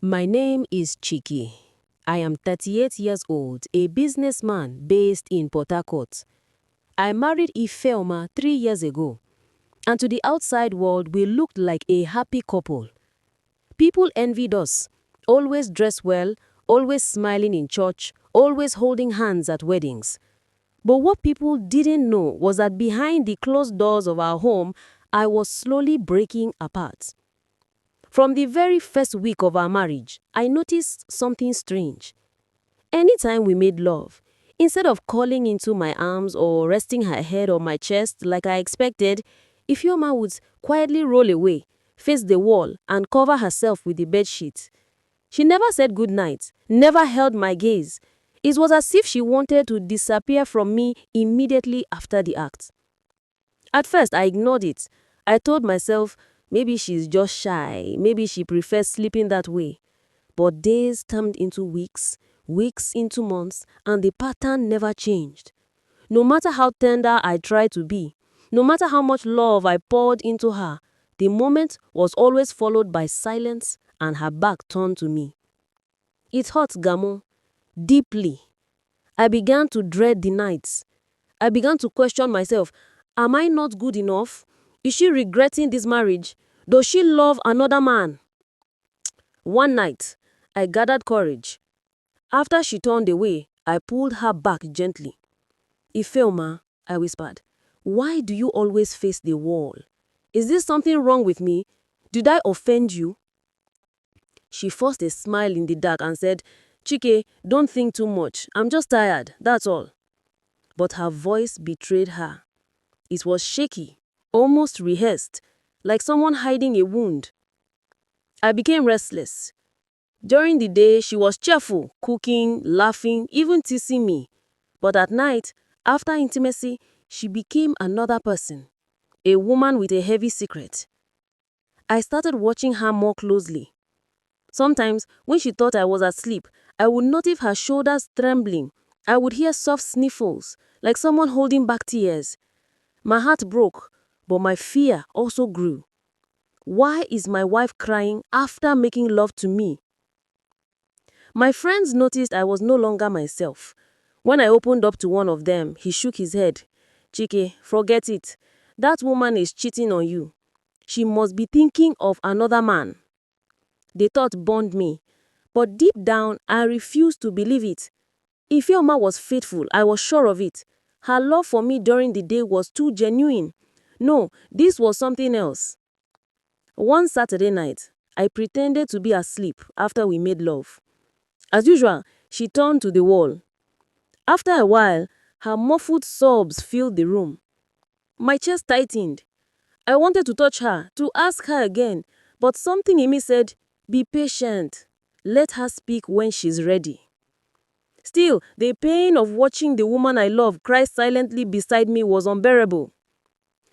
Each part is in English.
My name is Chike. I am 38 years old, a businessman based in Port Harcourt. I married Ifeoma 3 years ago, and to the outside world we looked like a happy couple. People envied us, always dressed well, always smiling in church, always holding hands at weddings. But what people didn't know was that behind the closed doors of our home, I was slowly breaking apart. From the very first week of our marriage, I noticed something strange. Anytime we made love, instead of calling into my arms or resting her head on my chest like I expected, Ifeoma would quietly roll away, face the wall, and cover herself with the bedsheet. She never said goodnight, never held my gaze. It was as if she wanted to disappear from me immediately after the act. At first, I ignored it. I told myself, maybe she's just shy, maybe she prefers sleeping that way. But days turned into weeks, weeks into months, and the pattern never changed. No matter how tender I tried to be, no matter how much love I poured into her, the moment was always followed by silence and her back turned to me. It hurt Gamo deeply. I began to dread the nights. I began to question myself. Am I not good enough? Is she regretting this marriage? Does she love another man? One night, I gathered courage. After she turned away, I pulled her back gently. Ifeoma, I whispered, why do you always face the wall? Is there something wrong with me? Did I offend you? She forced a smile in the dark and said, Chike, don't think too much. I'm just tired, that's all. But her voice betrayed her. It was shaky, almost rehearsed, like someone hiding a wound. I became restless. During the day, she was cheerful, cooking, laughing, even teasing me. But at night, after intimacy, she became another person, a woman with a heavy secret. I started watching her more closely. Sometimes, when she thought I was asleep, I would notice her shoulders trembling. I would hear soft sniffles, like someone holding back tears. My heart broke, but my fear also grew. Why is my wife crying after making love to me? My friends noticed I was no longer myself. When I opened up to one of them, he shook his head. Chike, forget it. That woman is cheating on you. She must be thinking of another man. The thought burned me, but deep down, I refused to believe it. Ifeoma was faithful, I was sure of it. Her love for me during the day was too genuine. No, this was something else. One Saturday night, I pretended to be asleep after we made love. As usual, she turned to the wall. After a while, her muffled sobs filled the room. My chest tightened. I wanted to touch her, to ask her again, but something in me said, be patient. Let her speak when she's ready. Still, the pain of watching the woman I love cry silently beside me was unbearable.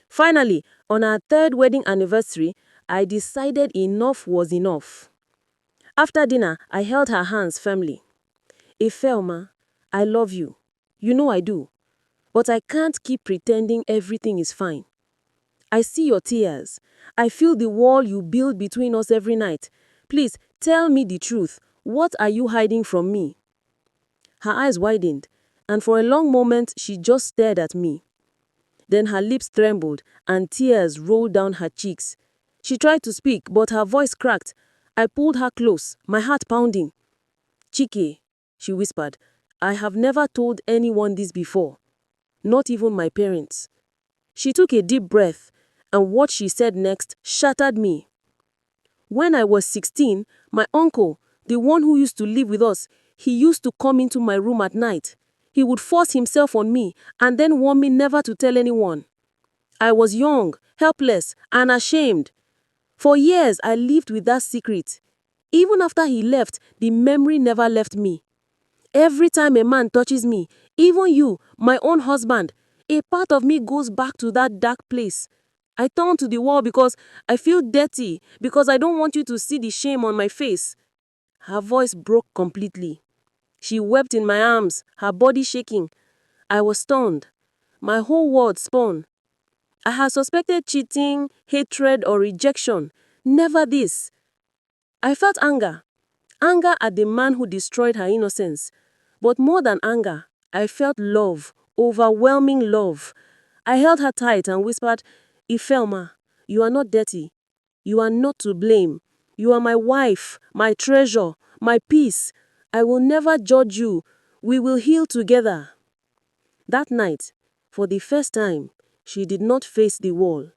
Finally, on our third wedding anniversary, I decided enough was enough. After dinner, I held her hands firmly. Ifeoma, I love you. You know I do. But I can't keep pretending everything is fine. I see your tears. I feel the wall you build between us every night. Please, tell me the truth. What are you hiding from me? Her eyes widened, and for a long moment she just stared at me. Then her lips trembled, and tears rolled down her cheeks. She tried to speak, but her voice cracked. I pulled her close, my heart pounding. Chike, she whispered, I have never told anyone this before, not even my parents. She took a deep breath, and what she said next shattered me. When I was 16, my uncle, the one who used to live with us, he used to come into my room at night. He would force himself on me and then warn me never to tell anyone. I was young, helpless, and ashamed. For years, I lived with that secret. Even after he left, the memory never left me. Every time a man touches me, even you, my own husband, a part of me goes back to that dark place. I turn to the wall because I feel dirty, because I don't want you to see the shame on my face. Her voice broke completely. She wept in my arms, her body shaking. I was stunned. My whole world spun. I had suspected cheating, hatred, or rejection. Never this. I felt anger. Anger at the man who destroyed her innocence. But more than anger, I felt love, overwhelming love. I held her tight and whispered, Ifeoma, you are not dirty. You are not to blame. You are my wife, my treasure, my peace. I will never judge you. We will heal together. That night, for the first time, she did not face the wall.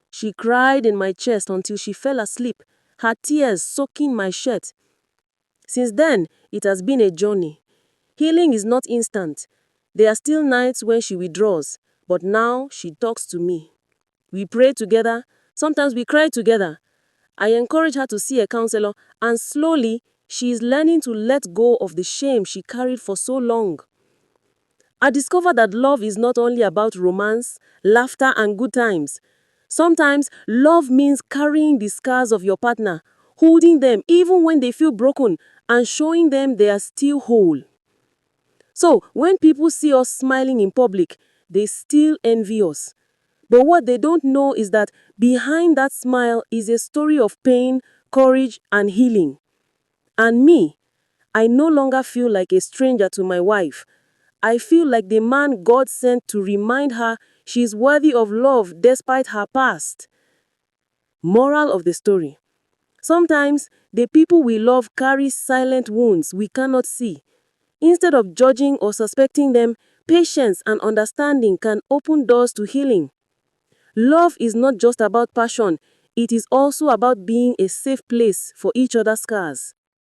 She cried in my chest until she fell asleep, her tears soaking my shirt. Since then, it has been a journey. Healing is not instant. There are still nights when she withdraws, but now she talks to me. We pray together, sometimes we cry together. I encourage her to see a counselor, and slowly, she is learning to let go of the shame she carried for so long. I discovered that love is not only about romance, laughter, and good times. Sometimes, love means carrying the scars of your partner, holding them even when they feel broken, and showing them they are still whole. So, when people see us smiling in public, they still envy us. But what they don't know is that behind that smile is a story of pain, courage, and healing. And me, I no longer feel like a stranger to my wife. I feel like the man God sent to remind her she is worthy of love despite her past. Moral of the story. Sometimes, the people we love carry silent wounds we cannot see. Instead of judging or suspecting them, patience and understanding can open doors to healing. Love is not just about passion, it is also about being a safe place for each other's scars.